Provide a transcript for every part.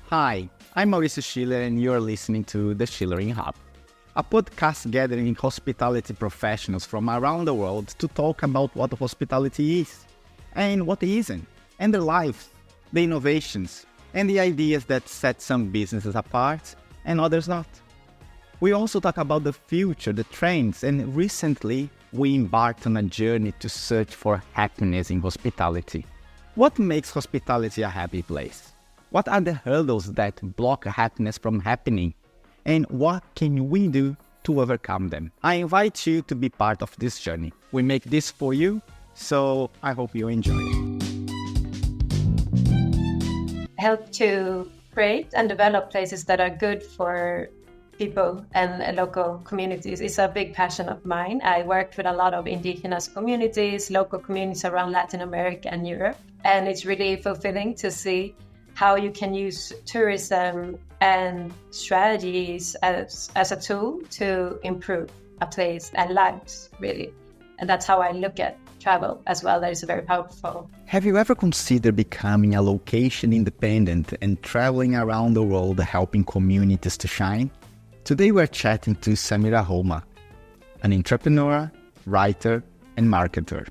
Hi, I'm Mauricio Schiller and you're listening to The Schillering Hub, a podcast gathering hospitality professionals from around the world to talk about what hospitality is and what isn't, and their lives, the innovations, and the ideas that set some businesses apart and others not. We also talk about the future, the trends, and recently we embarked on a journey to search for happiness in hospitality. What makes hospitality a happy place? What are the hurdles that block happiness from happening? And what can we do to overcome them? I invite you to be part of this journey. We make this for you, so I hope you enjoy it. Help to create and develop places that are good for people and local communities is a big passion of mine. I worked with a lot of indigenous communities, local communities around Latin America and Europe, and it's really fulfilling to see how you can use tourism and strategies as a tool to improve a place and lives, really. And that's how I look at travel as well. That is very powerful. Have you ever considered becoming a location independent and traveling around the world helping communities to shine? Today we're chatting to Samira Holma, an entrepreneur, writer, and marketer.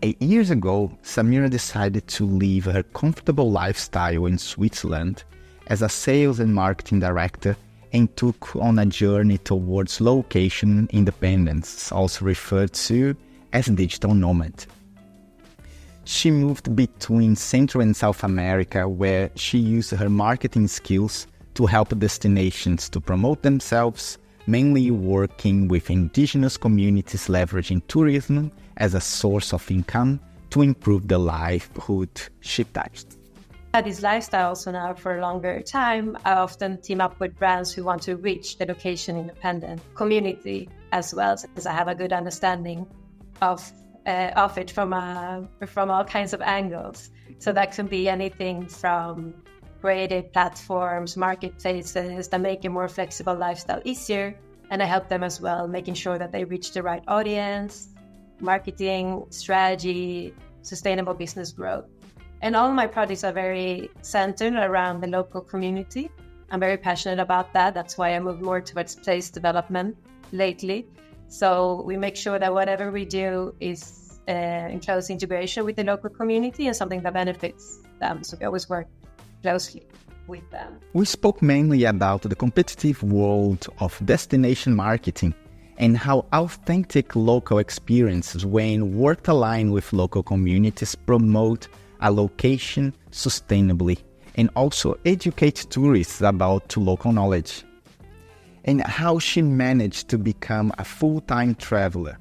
8 years ago, Samira decided to leave her comfortable lifestyle in Switzerland as a sales and marketing director and took on a journey towards location independence, also referred to as Digital Nomad. She moved between Central and South America, where she used her marketing skills to help destinations to promote themselves, mainly working with indigenous communities leveraging tourism as a source of income to improve the livelihood she touched. I had this lifestyle also now for a longer time. I often team up with brands who want to reach the location independent community as well, because I have a good understanding of it from all kinds of angles. So that can be anything from creative platforms, marketplaces that make a more flexible lifestyle easier. And I help them as well, making sure that they reach the right audience, marketing, strategy, sustainable business growth. And all my projects are very centered around the local community. I'm very passionate about that. That's why I moved more towards place development lately. So we make sure that whatever we do is in close integration with the local community and something that benefits them. So we always work closely with them. We spoke mainly about the competitive world of destination marketing and how authentic local experiences, when worked aligned with local communities, promote a location sustainably and also educate tourists about local knowledge, and how she managed to become a full-time traveler.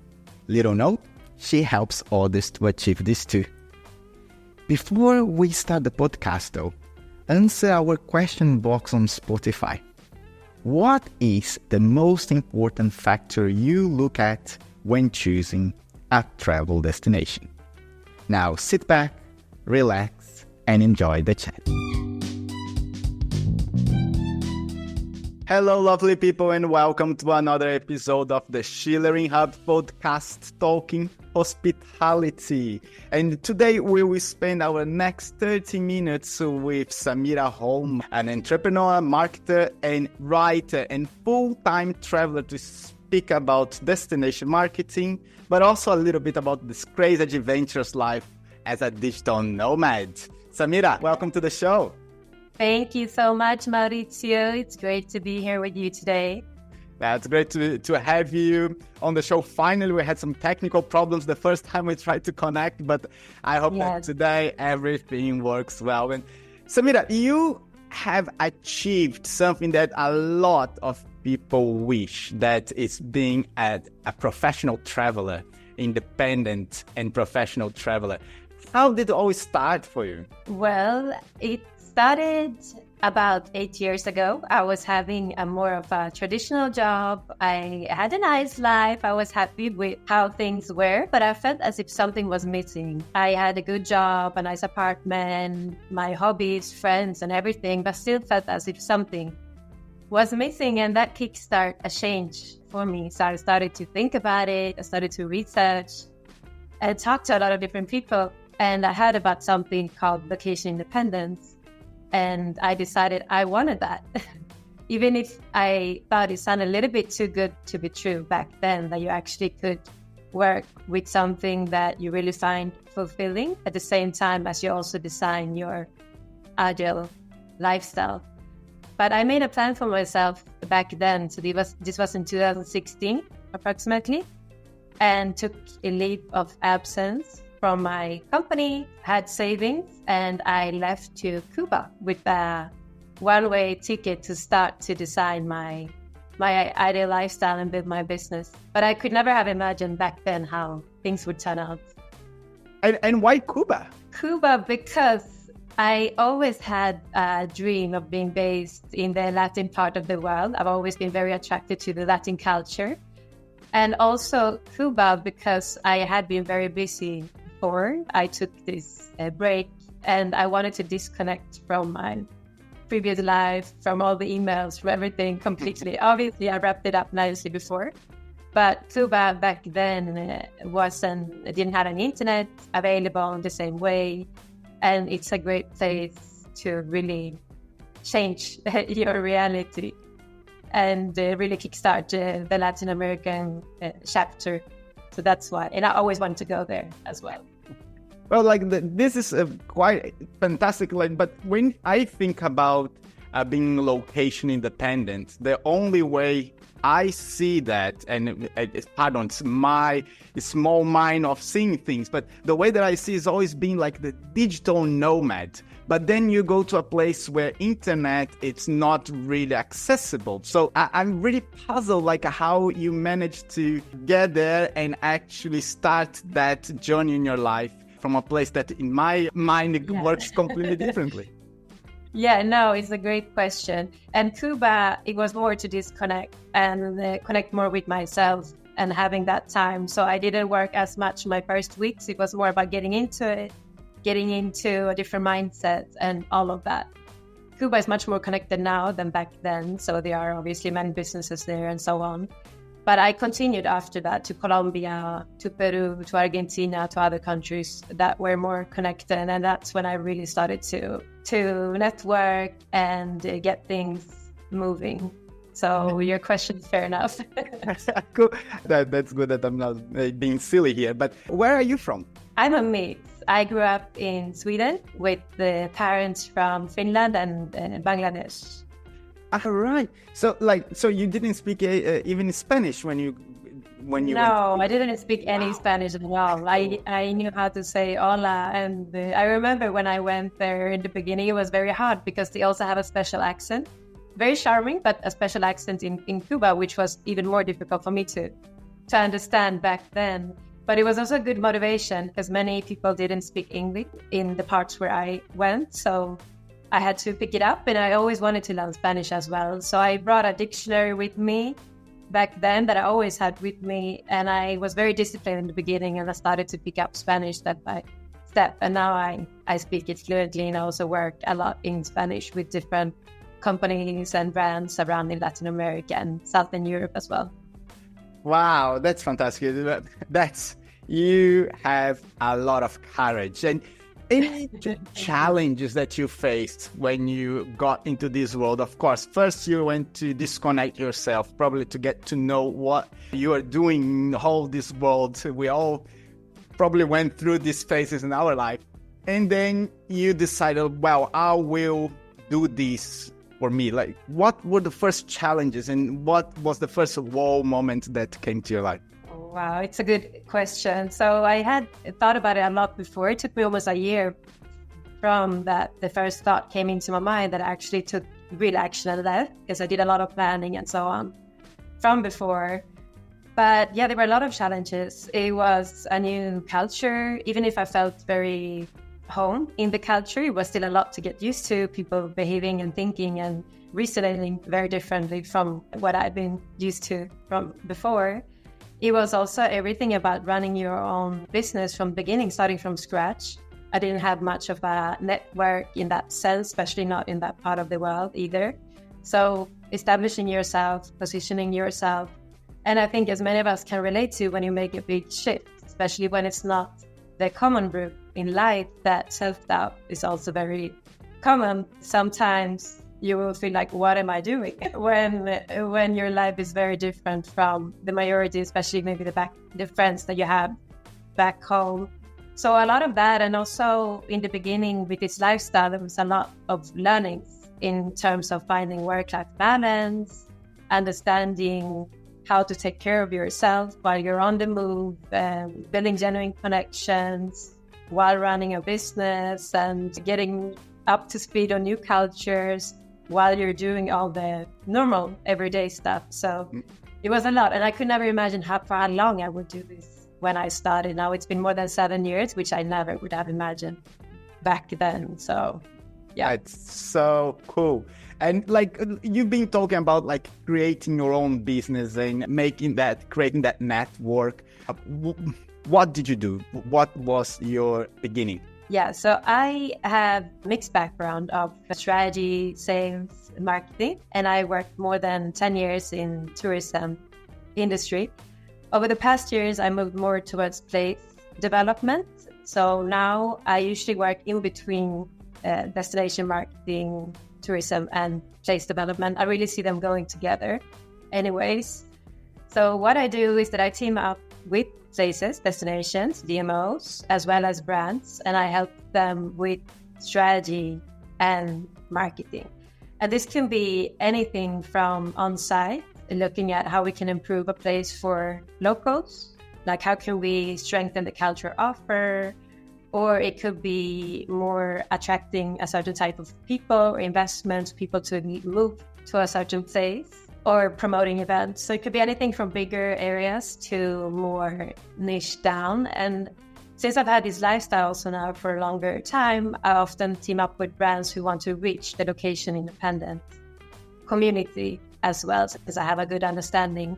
Little note, she helps others to achieve this too. Before we start the podcast though, answer our question box on Spotify. What is the most important factor you look at when choosing a travel destination? Now sit back, relax, and enjoy the chat. Hello, lovely people, and welcome to another episode of the Schillering Hub podcast talking hospitality. And today we will spend our next 30 minutes with Samira Holma, an entrepreneur, marketer, and writer, and full-time traveler to speak about destination marketing, but also a little bit about this crazy adventurous life as a digital nomad. Samira, welcome to the show. Thank you so much, Mauricio. It's great to be here with you today. That's great to have you on the show. Finally, we had some technical problems the first time we tried to connect, but I hope that today everything works well. And Samira, you have achieved something that a lot of people wish, that is being a professional traveler, independent and professional traveler. How did it all start for you? Well, it started about 8 years ago. I was having a more of a traditional job. I had a nice life. I was happy with how things were, but I felt as if something was missing. I had a good job, a nice apartment, my hobbies, friends, and everything, but still felt as if something was missing, and that kickstarted a change for me. So I started to think about it. I started to research and talk to a lot of different people, and I heard about something called vacation independence. And I decided I wanted that. Even if I thought it sounded a little bit too good to be true back then, that you actually could work with something that you really find fulfilling at the same time as you also design your ideal lifestyle. But I made a plan for myself back then. So this was in 2016, approximately, and took a leave of absence from my company, had savings, and I left to Cuba with a one-way ticket to start to design my ideal lifestyle and build my business. But I could never have imagined back then how things would turn out. And why Cuba? Cuba, because I always had a dream of being based in the Latin part of the world. I've always been very attracted to the Latin culture. And also Cuba, because I had been very busy before. I took this break and I wanted to disconnect from my previous life, from all the emails, from everything completely. Obviously, I wrapped it up nicely before. But Cuba back then didn't have an internet available in the same way. And it's a great place to really change your reality and really kickstart the Latin American chapter. So that's why. And I always wanted to go there as well. Well, this is a quite fantastic line. But when I think about being location independent, the only way I see that, and pardon, it's my small mind of seeing things, but the way that I see is always being like the digital nomad. But then you go to a place where internet, it's not really accessible. So I'm really puzzled like how you managed to get there and actually start that journey in your life from a place that in my mind works completely differently. Yeah, no, it's a great question. And Cuba, it was more to disconnect and connect more with myself and having that time. So I didn't work as much my first weeks. It was more about getting into it, getting into a different mindset and all of that. Cuba is much more connected now than back then. So there are obviously many businesses there and so on. But I continued after that to Colombia, to Peru, to Argentina, to other countries that were more connected. And that's when I really started to network and get things moving. So your question is fair enough. Cool. That's good that I'm not being silly here. But where are you from? I'm a mix. I grew up in Sweden with the parents from Finland and Bangladesh. All right. So you didn't speak even Spanish when you No, I didn't speak any Spanish at all. I knew how to say hola, and I remember when I went there in the beginning, it was very hard because they also have a special accent, very charming, but a special accent in Cuba, which was even more difficult for me to understand back then. But it was also a good motivation because many people didn't speak English in the parts where I went, so I had to pick it up, and I always wanted to learn Spanish as well. So I brought a dictionary with me back then that I always had with me, and I was very disciplined in the beginning, and I started to pick up Spanish step by step. And now I speak it fluently, and I also work a lot in Spanish with different companies and brands around in Latin America and Southern Europe as well. Wow, that's fantastic. You have a lot of courage. And any challenges that you faced when you got into this world? Of course, first you went to disconnect yourself, probably to get to know what you are doing in the whole this world. We all probably went through these phases in our life. And then you decided, well, I will do this for me. Like, what were the first challenges and what was the first wow moment that came to your life? Wow, it's a good question. So I had thought about it a lot before. It took me almost a year from that the first thought came into my mind that I actually took real action and left, because I did a lot of planning and so on from before. But yeah, there were a lot of challenges. It was a new culture. Even if I felt very home in the culture, it was still a lot to get used to, people behaving and thinking and reasoning very differently from what I'd been used to from before. It was also everything about running your own business from the beginning, starting from scratch. I didn't have much of a network in that sense, especially not in that part of the world either. So establishing yourself, positioning yourself. And I think as many of us can relate to, when you make a big shift, especially when it's not the common route in life, that self-doubt is also very common. Sometimes you will feel like, what am I doing? When your life is very different from the majority, especially maybe the friends that you have back home. So a lot of that, and also in the beginning with this lifestyle, there was a lot of learning in terms of finding work-life balance, understanding how to take care of yourself while you're on the move, building genuine connections while running a business, and getting up to speed on new cultures while you're doing all the normal everyday stuff. So it was a lot, and I could never imagine how long I would do this when I started. Now it's been more than 7 years, which I never would have imagined back then. So yeah, it's so cool. And like you've been talking about like creating your own business and creating that network. What did you do? What was your beginning? Yeah, so I have mixed background of strategy, sales, marketing, and I worked more than 10 years in tourism industry. Over the past years, I moved more towards place development. So now I usually work in between destination marketing, tourism, and place development. I really see them going together anyways. So what I do is that I team up with places, destinations, DMOs, as well as brands, and I help them with strategy and marketing. And this can be anything from on-site, looking at how we can improve a place for locals, like how can we strengthen the cultural offer, or it could be more attracting a certain type of people or investments, people to move to a certain place, or promoting events. So it could be anything from bigger areas to more niche down. And since I've had this lifestyle also now for a longer time, I often team up with brands who want to reach the location independent community as well, because I have a good understanding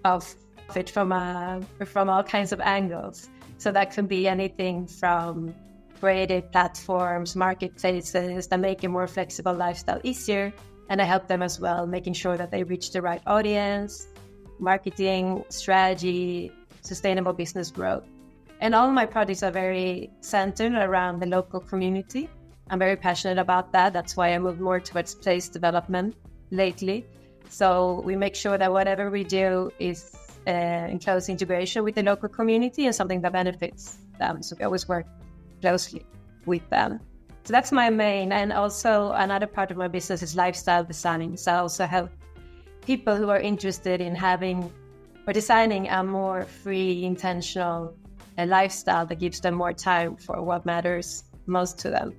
of it from all kinds of angles. So that could be anything from creative platforms, marketplaces that make a more flexible lifestyle easier. And I help them as well, making sure that they reach the right audience, marketing, strategy, sustainable business growth. And all my projects are very centered around the local community. I'm very passionate about that. That's why I moved more towards place development lately. So we make sure that whatever we do is in close integration with the local community and something that benefits them. So we always work closely with them. So that's my main. And also another part of my business is lifestyle designing. So I also help people who are interested in having or designing a more free, intentional lifestyle that gives them more time for what matters most to them.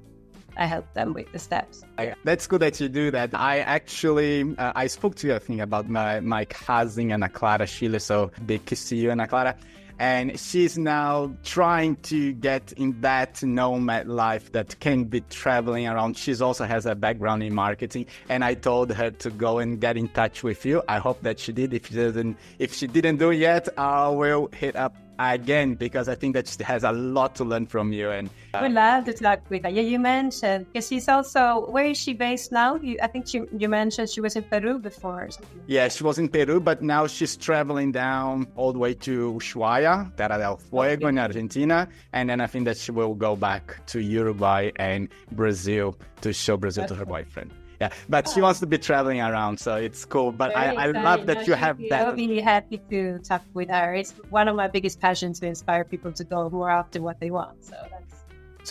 I help them with the steps. That's good that you do that. I actually, I spoke to you, I think, about my cousin, Ana Clara Chile. So big to see you, Ana Clara. And she's now trying to get in that nomad life that can be traveling around. She also has a background in marketing. And I told her to go and get in touch with you. I hope that she did. If she didn't do it yet, I will hit up again, because I think that she has a lot to learn from you. And we'd love to talk with her. Yeah, you mentioned, because she's also, where is she based now? I think you mentioned she was in Peru before or something. Yeah, she was in Peru, but now she's traveling down all the way to Ushuaia, Terra del Fuego in Argentina. And then I think that she will go back to Uruguay and Brazil to show Brazil to her boyfriend. Yeah, but she wants to be traveling around, so it's cool. But I love that you have that. I'll be happy to talk with her. It's one of my biggest passions to inspire people to go more after what they want. So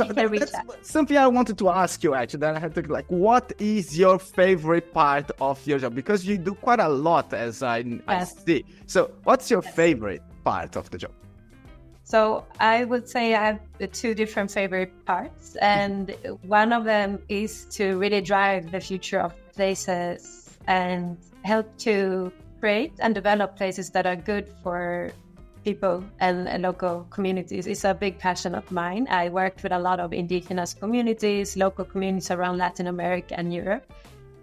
that's something I wanted to ask you, actually. That I had to what is your favorite part of your job? Because you do quite a lot, as I see. So what's your favorite part of the job? So I would say I have the two different favorite parts, and one of them is to really drive the future of places and help to create and develop places that are good for people and local communities. It's a big passion of mine. I worked with a lot of indigenous communities, local communities around Latin America and Europe,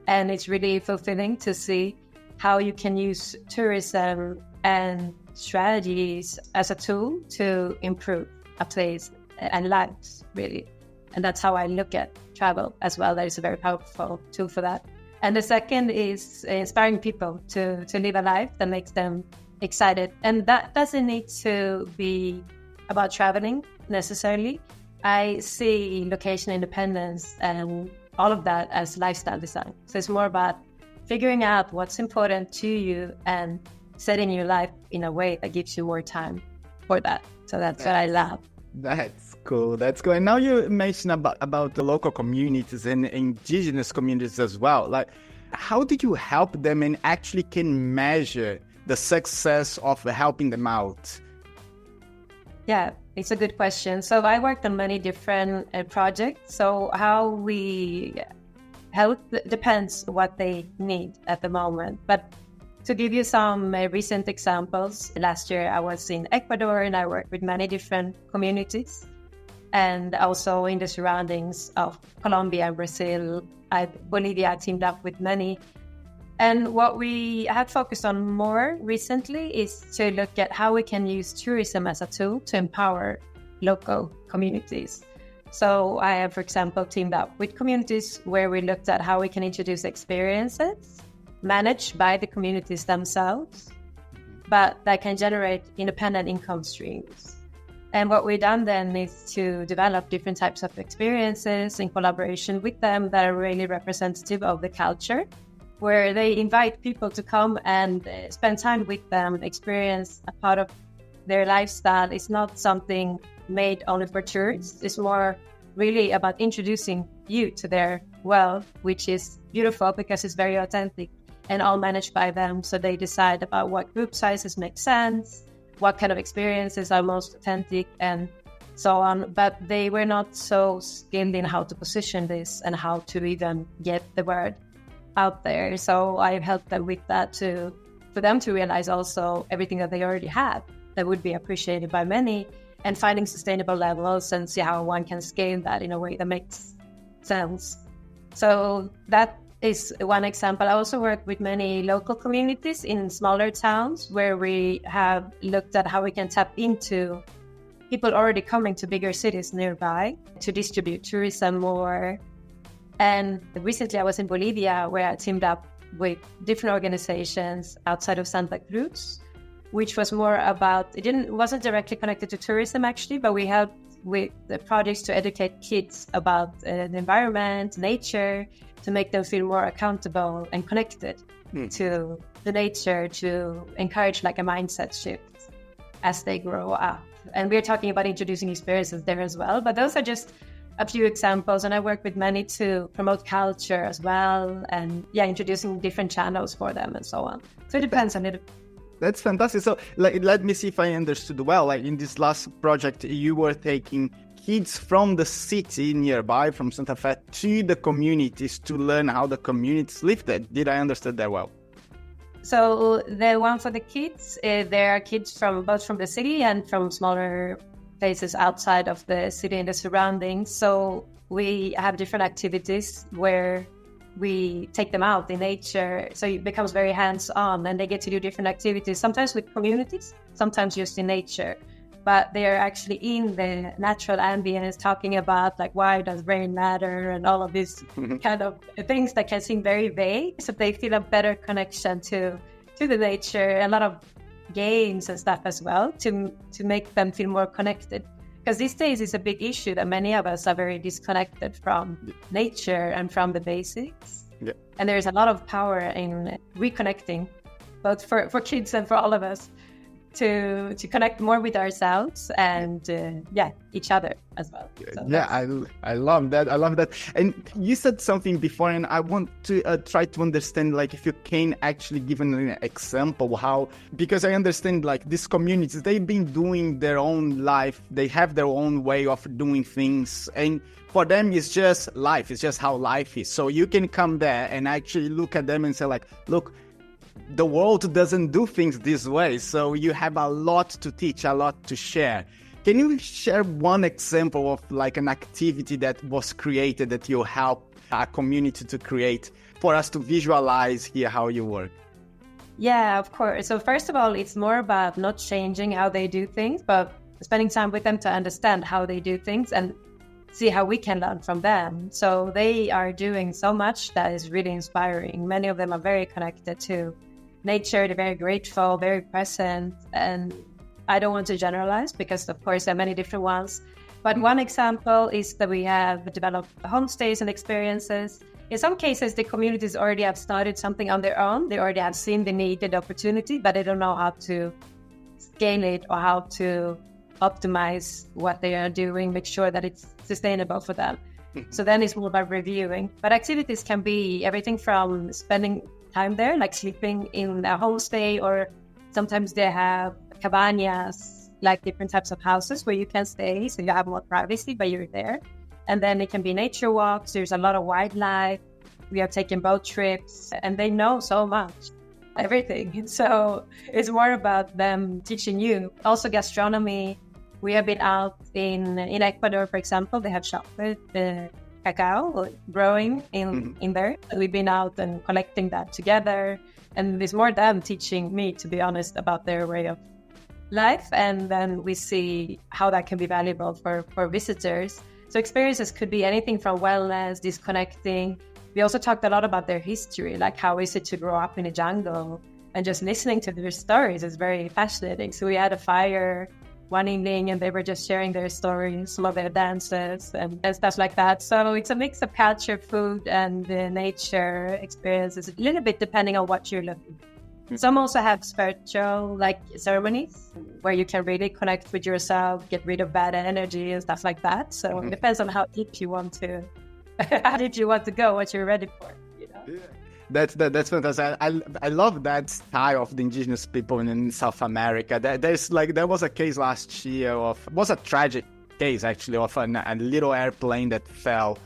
and it's really fulfilling to see how you can use tourism and strategies as a tool to improve a place and lives, really. And that's how I look at travel as well. That is a very powerful tool for that. And the second is inspiring people to live a life that makes them excited. And that doesn't need to be about traveling necessarily. I see location independence and all of that as lifestyle design. So it's more about figuring out what's important to you and setting your life in a way that gives you more time for that. So that's what I love. That's cool. That's cool. And now you mentioned about the local communities and indigenous communities as well. Like, how did you help them and actually can measure the success of helping them out? Yeah, it's a good question. So I worked on many different projects. So how we help depends what they need at the moment. But to give you some recent examples, last year I was in Ecuador and I worked with many different communities, and also in the surroundings of Colombia and Brazil. Bolivia, I teamed up with many. And what we have focused on more recently is to look at how we can use tourism as a tool to empower local communities. So I have, for example, teamed up with communities where we looked at how we can introduce experiences managed by the communities themselves, but that can generate independent income streams. And what we've done then is to develop different types of experiences in collaboration with them that are really representative of the culture, where they invite people to come and spend time with them, experience a part of their lifestyle. It's not something made only for tourists. It's more really about introducing you to their world, which is beautiful because it's very authentic and all managed by them. So they decide about what group sizes make sense, what kind of experiences are most authentic, and so on. But they were not so skilled in how to position this and how to even get the word out there. So I've helped them with that for them to realize also everything that they already have that would be appreciated by many, and finding sustainable levels and see how one can scale that in a way that makes sense. So that is one example. I also work with many local communities in smaller towns where we have looked at how we can tap into people already coming to bigger cities nearby to distribute tourism more. And recently I was in Bolivia where I teamed up with different organizations outside of Santa Cruz, which was more about, wasn't directly connected to tourism actually, but we helped with the projects to educate kids about the environment, nature, to make them feel more accountable and connected to the nature, to encourage like a mindset shift as they grow up. And we're talking about introducing experiences there as well, but those are just a few examples. And I work with many to promote culture as well, and introducing different channels for them and so on. So it depends on it. That's fantastic. So let me see if I understood well. Like in this last project, you were taking kids from the city nearby, from Santa Fe, to the communities to learn how the communities live there. Did I understand that well? So the one for the kids, there are kids from both from the city and from smaller places outside of the city and the surroundings. So we have different activities where we take them out in nature. So it becomes very hands-on and they get to do different activities, sometimes with communities, sometimes just in nature. But they are actually in the natural ambience talking about like, why does rain matter and all of these kind of things that can seem very vague. So they feel a better connection to the nature, a lot of games and stuff as well to make them feel more connected. Because these days it's a big issue that many of us are very disconnected from nature and from the basics. Yeah. And there's a lot of power in reconnecting, both for kids and for all of us, to connect more with ourselves and each other as well. So I love that. I love that. And you said something before, and I want to try to understand, like, if you can actually give an example how, because I understand, like, these communities, they've been doing their own life. They have their own way of doing things. And for them, it's just life. It's just how life is. So you can come there and actually look at them and say, like, look, the world doesn't do things this way, so you have a lot to teach, a lot to share. Can you share one example of like an activity that was created that you help a community to create for us to visualize here how you work? Yeah, of course. So first of all, it's more about not changing how they do things, but spending time with them to understand how they do things and see how we can learn from them. So they are doing so much that is really inspiring. Many of them are very connected to nature. They're very grateful, very present. And I don't want to generalize because, of course, there are many different ones. But one example is that we have developed homestays and experiences. In some cases, the communities already have started something on their own. They already have seen the need and the opportunity, but they don't know how to scale it or how to optimize what they are doing, make sure that it's sustainable for them. So then it's more about reviewing. But activities can be everything from spending time there, like sleeping in a homestay, or sometimes they have cabañas, like different types of houses where you can stay, so you have more privacy, but you're there. And then it can be nature walks. There's a lot of wildlife. We have taken boat trips, and they know so much, everything. So it's more about them teaching you. Also gastronomy. We have been out in Ecuador, for example. They have chocolate, cacao growing in there. We've been out and collecting that together. And it's more them teaching me, to be honest, about their way of life. And then we see how that can be valuable for visitors. So experiences could be anything from wellness, disconnecting. We also talked a lot about their history, like how is it to grow up in a jungle, and just listening to their stories is very fascinating. So we had a fire one evening and they were just sharing their stories, some of their dances and stuff like that. So it's a mix of culture, food, and nature experiences, a little bit depending on what you're looking for. Some also have spiritual ceremonies where you can really connect with yourself, get rid of bad energy and stuff like that. So it depends on how deep you want to go, what you're ready for. Yeah. That's fantastic. I love that style of the indigenous people in South America. There was a case last year was a tragic case actually of a little airplane that fell,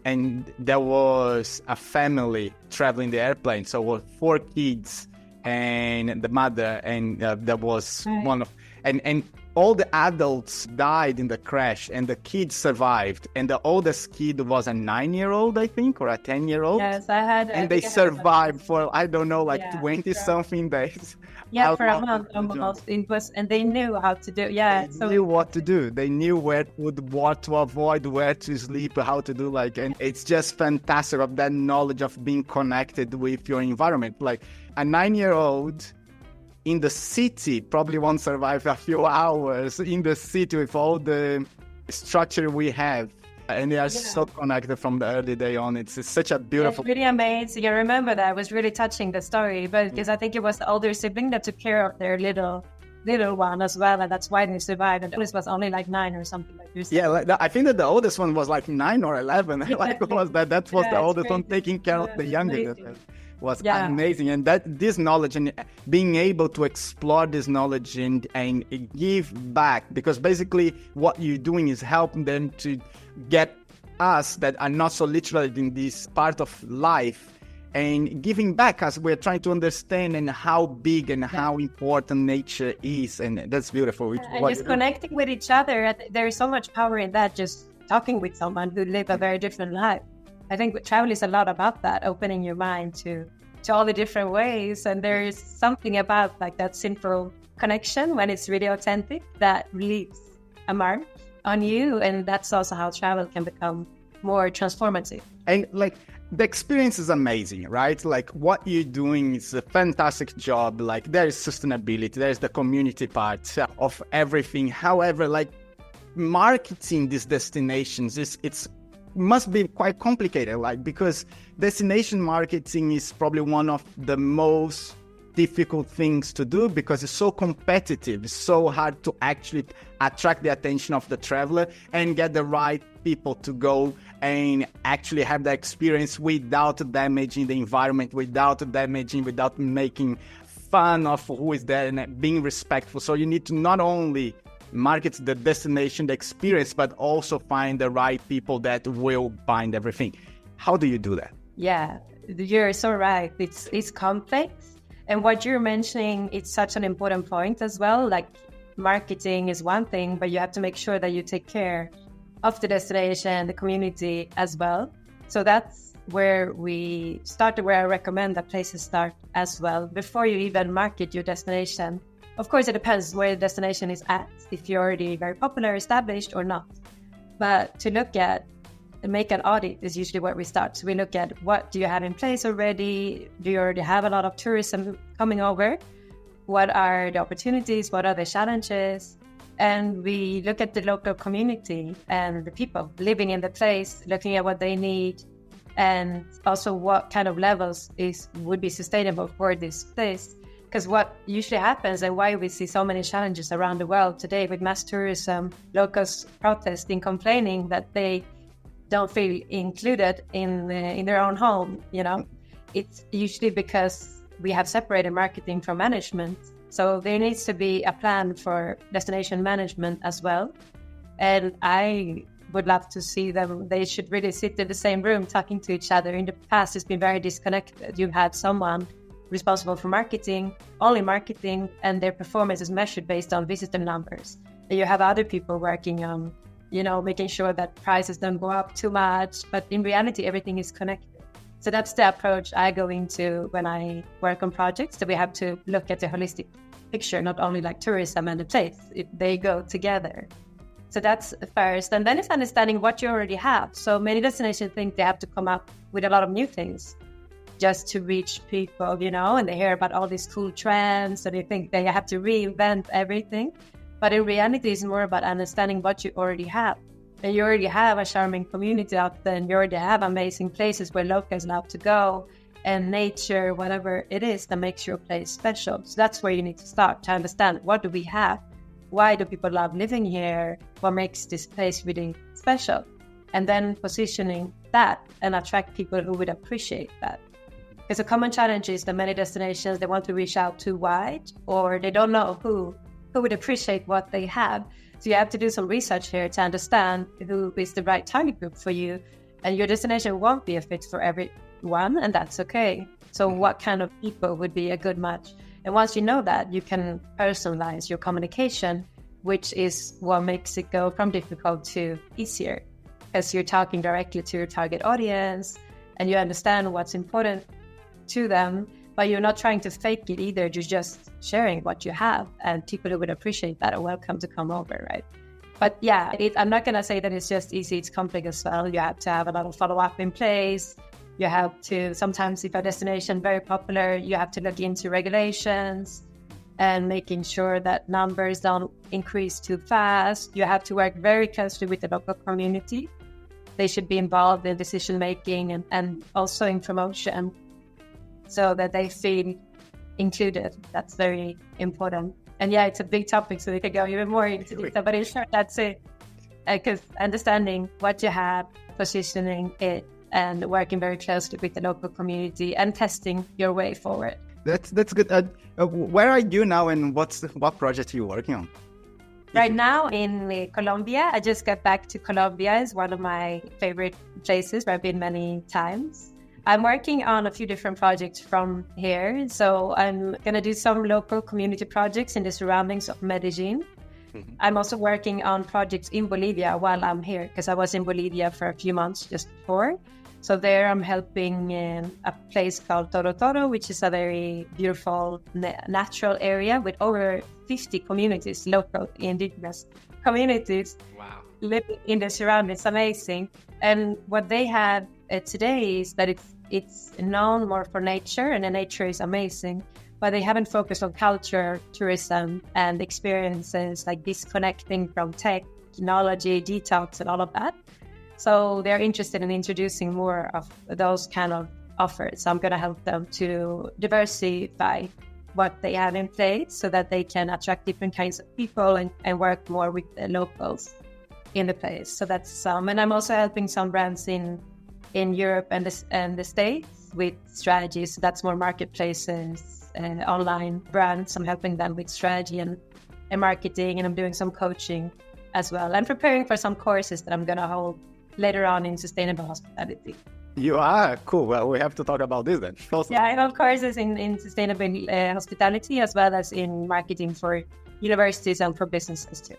and there was a family traveling the airplane. So it was 4 kids and the mother, and there was one of and all the adults died in the crash and the kids survived, and the oldest kid was a 9-year-old, I think, or a 10-year-old. Yes, I had. And they survived for, I don't know, 20 something days. Yeah, for a month almost. It was, and they knew how to do. Yeah, they knew what to do. They knew what to avoid, where to sleep, how to do and it's just fantastic of that knowledge of being connected with your environment. Like a 9-year-old in the city probably won't survive a few hours in the city with all the structure we have. And they are so connected from the early day on. It's such a beautiful... It's really amazing. I remember that. It was really touching, the story, but because I think it was the older sibling that took care of their little one as well, and that's why they survived. And the oldest was only 9 or something like this. Yeah, I think that the oldest one was 9 or 11. Was that was the oldest one taking care of the younger. Was amazing. And this knowledge and being able to explore this knowledge and give back, because basically what you're doing is helping them to get us that are not so literal in this part of life and giving back as we're trying to understand and how big and how important nature is. And that's beautiful. And just connecting with each other. There is so much power in that, just talking with someone who live a very different life. I think travel is a lot about that, opening your mind to all the different ways. And there is something about that simple connection when it's really authentic that leaves a mark on you. And that's also how travel can become more transformative. And the experience is amazing, right? What you're doing is a fantastic job. There is sustainability, there's the community part of everything. However, marketing these destinations it's must be quite complicated, because destination marketing is probably one of the most difficult things to do because it's so competitive. It's so hard to actually attract the attention of the traveler and get the right people to go and actually have the experience without damaging the environment, without making fun of who is there, and being respectful. So you need to not only market the destination, the experience, but also find the right people that will bind everything. How do you do that? Yeah, you're so right. It's complex. And what you're mentioning, it's such an important point as well. Marketing is one thing, but you have to make sure that you take care of the destination, the community as well. So that's where we started, where I recommend that places start as well. Before you even market your destination, of course, it depends where the destination is at, if you're already very popular, established or not. But to look at and make an audit is usually where we start. So we look at what do you have in place already? Do you already have a lot of tourism coming over? What are the opportunities? What are the challenges? And we look at the local community and the people living in the place, looking at what they need, and also what kind of levels would be sustainable for this place. Because what usually happens, and why we see so many challenges around the world today with mass tourism, locals protesting, complaining that they don't feel included in their own home, it's usually because we have separated marketing from management. So there needs to be a plan for destination management as well. And I would love to see them. They should really sit in the same room talking to each other. In the past, it's been very disconnected. You've had someone responsible for marketing, only marketing, and their performance is measured based on visitor numbers. And you have other people working on, making sure that prices don't go up too much. But in reality, everything is connected. So that's the approach I go into when I work on projects, that we have to look at the holistic picture, not only like tourism and the place. They go together. So that's first. And then it's understanding what you already have. So many destinations think they have to come up with a lot of new things just to reach people, and they hear about all these cool trends. So they think they have to reinvent everything. But in reality, it's more about understanding what you already have. And you already have a charming community out there, and you already have amazing places where locals love to go, and nature, whatever it is that makes your place special. So that's where you need to start to understand, what do we have? Why do people love living here? What makes this place really special? And then positioning that and attract people who would appreciate that. Because a common challenge is that many destinations, they want to reach out too wide, or they don't know who would appreciate what they have. So you have to do some research here to understand who is the right target group for you. And your destination won't be a fit for everyone, and that's okay. So what kind of people would be a good match? And once you know that, you can personalize your communication, which is what makes it go from difficult to easier. Because you're talking directly to your target audience, and you understand what's important to them, but you're not trying to fake it either. You're just sharing what you have, and people who would appreciate that are welcome to come over, right? But yeah, I'm not going to say that it's just easy. It's complex as well. You have to have a lot of follow-up in place. You have to, sometimes if a destination very popular, you have to look into regulations and making sure that numbers don't increase too fast. You have to work very closely with the local community. They should be involved in decision-making and also in promotion, so that they feel included. That's very important. And yeah, it's a big topic, so we could go even more into detail, but in short, that's it. Because understanding what you have, positioning it, and working very closely with the local community and testing your way forward. That's good. Where are you now, and what project are you working on? Right now in Colombia. I just got back to Colombia. It's one of my favorite places where I've been many times. I'm working on a few different projects from here. So I'm going to do some local community projects in the surroundings of Medellin. Mm-hmm. I'm also working on projects in Bolivia while I'm here, because I was in Bolivia for a few months just before. So there I'm helping in a place called Toro Toro, which is a very beautiful natural area with over 50 communities, local indigenous communities. Wow. Living in the surroundings. It's amazing. And what they have today is that it's known more for nature, and the nature is amazing, but they haven't focused on culture, tourism, and experiences like disconnecting from technology, detox, and all of that. So they're interested in introducing more of those kind of offers. So I'm going to help them to diversify what they have in place so that they can attract different kinds of people and work more with the locals in the place. So that's some. And I'm also helping some brands in Europe and the States with strategies. So that's more marketplaces and online brands. I'm helping them with strategy and marketing, and I'm doing some coaching as well. I'm preparing for some courses that I'm going to hold later on in sustainable hospitality. You are? Cool. Well, we have to talk about this then. Also. Yeah, I have courses in sustainable hospitality, as well as in marketing for universities and for businesses too.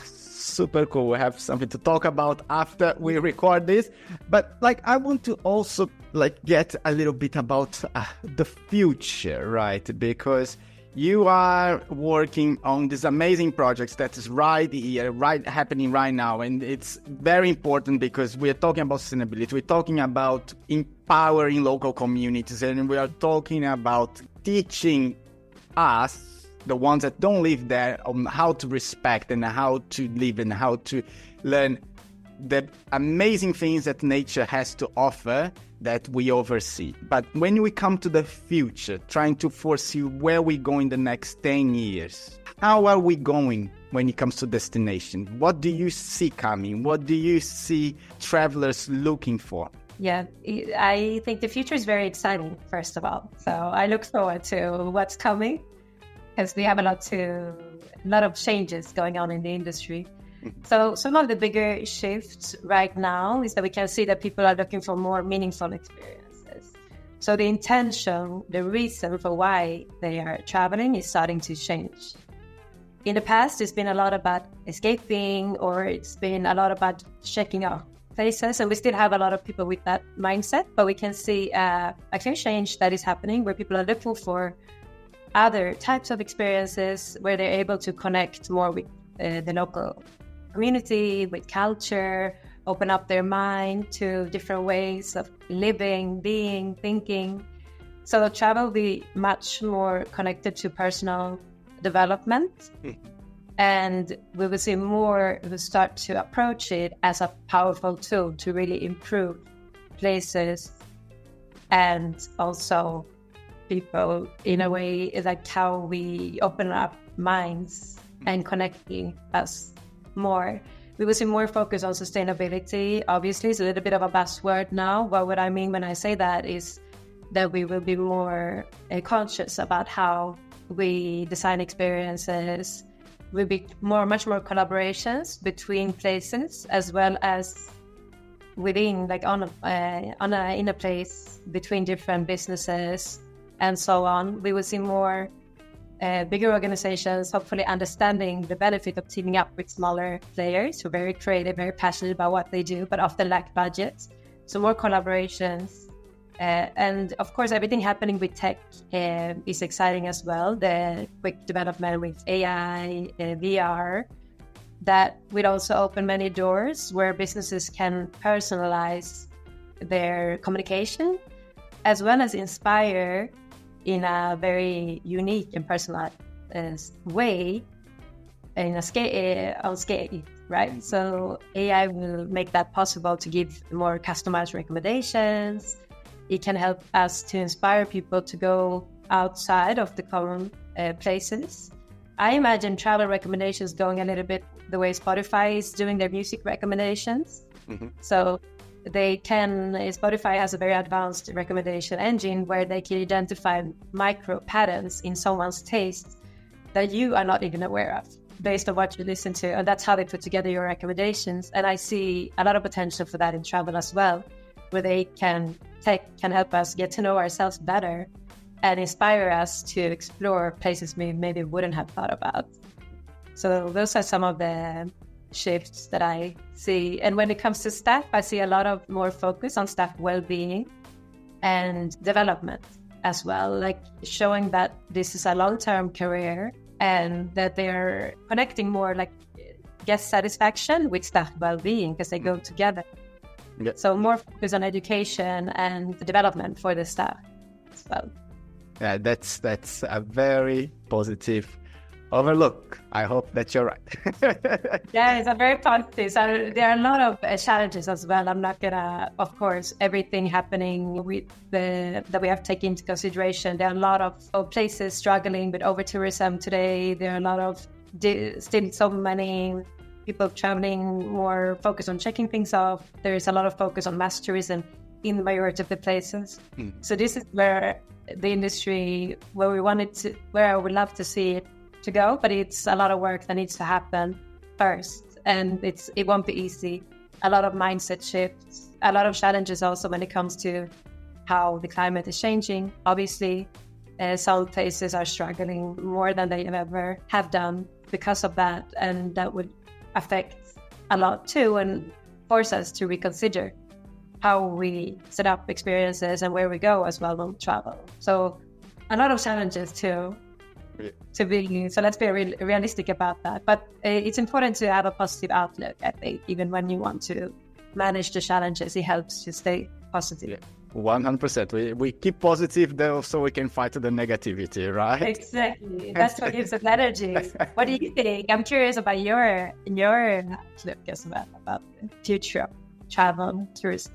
Super cool. We have something to talk about after we record this. But I want to also get a little bit about the future, right? Because you are working on these amazing projects that is right here, happening right now. And it's very important because we're talking about sustainability. We're talking about empowering local communities, and we are talking about teaching us the ones that don't live there, on how to respect and how to live and how to learn the amazing things that nature has to offer that we oversee. But when we come to the future, trying to foresee where we go in the next 10 years, how are we going when it comes to destination? What do you see coming? What do you see travelers looking for? Yeah, I think the future is very exciting, first of all. So I look forward to what's coming, because we have a lot of changes going on in the industry. So some of the bigger shifts right now is that we can see that people are looking for more meaningful experiences. So the intention, the reason for why they are traveling is starting to change. In the past, it's been a lot about escaping, or it's been a lot about checking out places, and we still have a lot of people with that mindset, but we can see a clear change that is happening where people are looking for other types of experiences where they're able to connect more with the local community, with culture, open up their mind to different ways of living, being, thinking. So travel will be much more connected to personal development. And we will see more, we will start to approach it as a powerful tool to really improve places and also people in a way, like how we open up minds and connecting us more. We will see more focus on sustainability. Obviously, it's a little bit of a buzzword now, but what I mean when I say that is that we will be more conscious about how we design experiences. Will be much more collaborations between places, as well as within, like in a place between different businesses and so on. We will see more bigger organizations hopefully understanding the benefit of teaming up with smaller players who are very creative, very passionate about what they do, but often lack budgets. So more collaborations. And of course, everything happening with tech is exciting as well. The quick development with AI, VR, that would also open many doors where businesses can personalize their communication, as well as inspire in a very unique and personalized way on scale, right? So AI will make that possible to give more customized recommendations. It can help us to inspire people to go outside of the common places. I imagine travel recommendations going a little bit the way Spotify is doing their music recommendations. So Spotify has a very advanced recommendation engine where they can identify micro patterns in someone's taste that you are not even aware of based on what you listen to. And that's how they put together your recommendations. And I see a lot of potential for that in travel as well, where tech can help us get to know ourselves better and inspire us to explore places we maybe wouldn't have thought about. So those are some of the shifts that I see. And when it comes to staff, I see a lot of more focus on staff well-being and development as well, like showing that this is a long-term career and that they're connecting more like guest satisfaction with staff well-being because they go together. Yeah. So more focus on education and development for the staff as well. Yeah, that's a very positive overlook. I hope that you're right. Yeah, it's a very positive. So there are a lot of challenges as well. I'm not gonna, of course, everything happening with that we have to take into consideration. There are a lot of places struggling with over-tourism today. There are a lot of still so many people traveling more focused on checking things off. There is a lot of focus on mass tourism in the majority of the places. So this is where the industry, where I would love to see it to go, but it's a lot of work that needs to happen first, and it won't be easy. A lot of mindset shifts, a lot of challenges also when it comes to how the climate is changing. Obviously, some places are struggling more than they ever have done because of that, and that would affect a lot too and force us to reconsider how we set up experiences and where we go as well when we travel. So a lot of challenges too. So let's be realistic about that. But it's important to have a positive outlook, I think, even when you want to manage the challenges. It helps to stay positive. 100%. We keep positive though, so we can fight the negativity, right? Exactly. That's what gives us energy. What do you think? I'm curious about your outlook as well about the future of travel, tourism.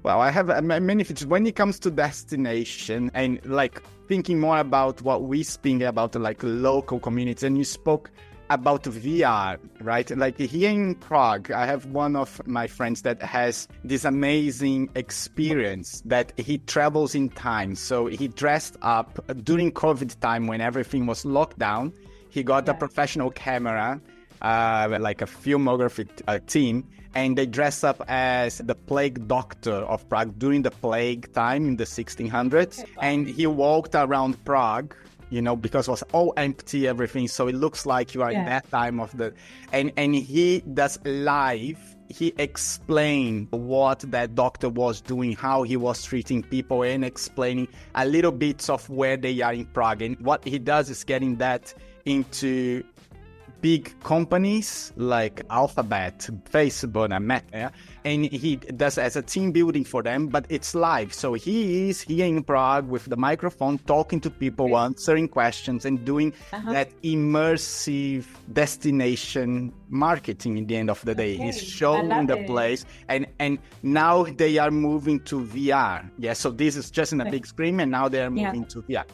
Well, I have many features when it comes to destination and like thinking more about what we speak about, like local communities. And you spoke about VR, right? Like here in Prague, I have one of my friends that has this amazing experience that he travels in time. So he dressed up during COVID time when everything was locked down. He got a professional camera, like a filmography team, and they dress up as the plague doctor of Prague during the plague time in the 1600s. And he walked around Prague, you know, because it was all empty, everything. So it looks like you are in that time of the... And he does live. He explained what that doctor was doing, how he was treating people, and explaining a little bit of where they are in Prague. And what he does is getting that into big companies like Alphabet, Facebook, and Meta, and he does as a team building for them, but it's live. So he is here in Prague with the microphone, talking to people, answering questions, and doing that immersive destination marketing in the end of the day. He's showing the place, and now they are moving to VR. Yeah, so this is just in a big screen, and now they are moving to VR.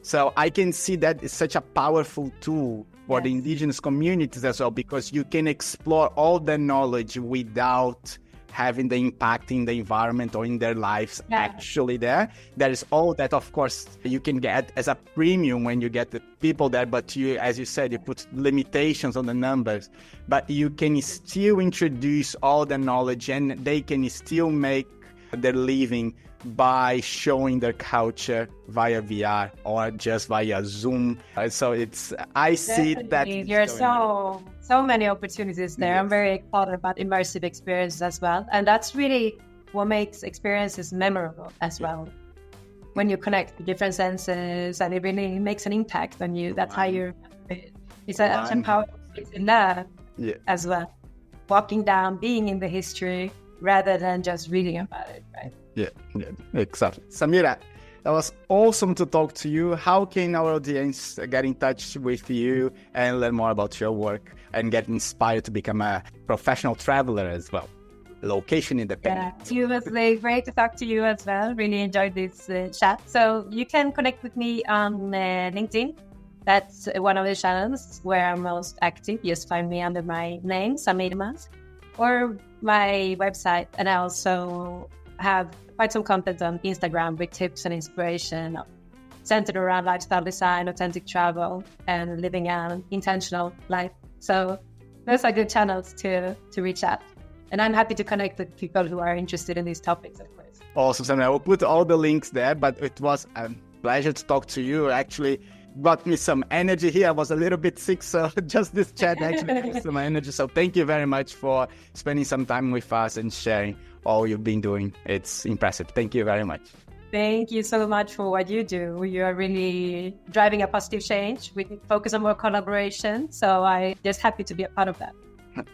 So I can see that it's such a powerful tool for the indigenous communities as well, because you can explore all the knowledge without having the impact in the environment or in their lives actually there. There is all that, of course, you can get as a premium when you get the people there, but you, as you said, you put limitations on the numbers, but you can still introduce all the knowledge and they can still make their living by showing their culture via VR or just via Zoom. So it's, I see that there's so many opportunities there. I'm very excited about immersive experiences as well. And that's really what makes experiences memorable as well. When you connect the different senses and it really makes an impact on you, that's how you, it's a powerful in there as well. Walking down, being in the history rather than just reading about it, right? Yeah, exactly. Samira, that was awesome to talk to you. How can our audience get in touch with you and learn more about your work and get inspired to become a professional traveler as well? Location independent. Yeah, it was great to talk to you as well. Really enjoyed this chat. So you can connect with me on LinkedIn. That's one of the channels where I'm most active. Just find me under my name, Samira, or my website. And I also have quite some content on Instagram with tips and inspiration centered around lifestyle design, authentic travel, and living an intentional life. So those are good channels to reach out. And I'm happy to connect with people who are interested in these topics, of course. Awesome, Samira. I will put all the links there, but it was a pleasure to talk to you. Actually, got me some energy here. I was a little bit sick, so just this chat actually gives some energy. So thank you very much for spending some time with us and sharing all you've been doing. It's impressive. Thank you very much. Thank you so much for what you do. You are really driving a positive change. We focus on more collaboration. So I'm just happy to be a part of that.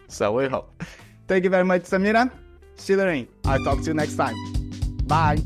So we hope. Thank you very much, Samira. See you later. I'll talk to you next time. Bye.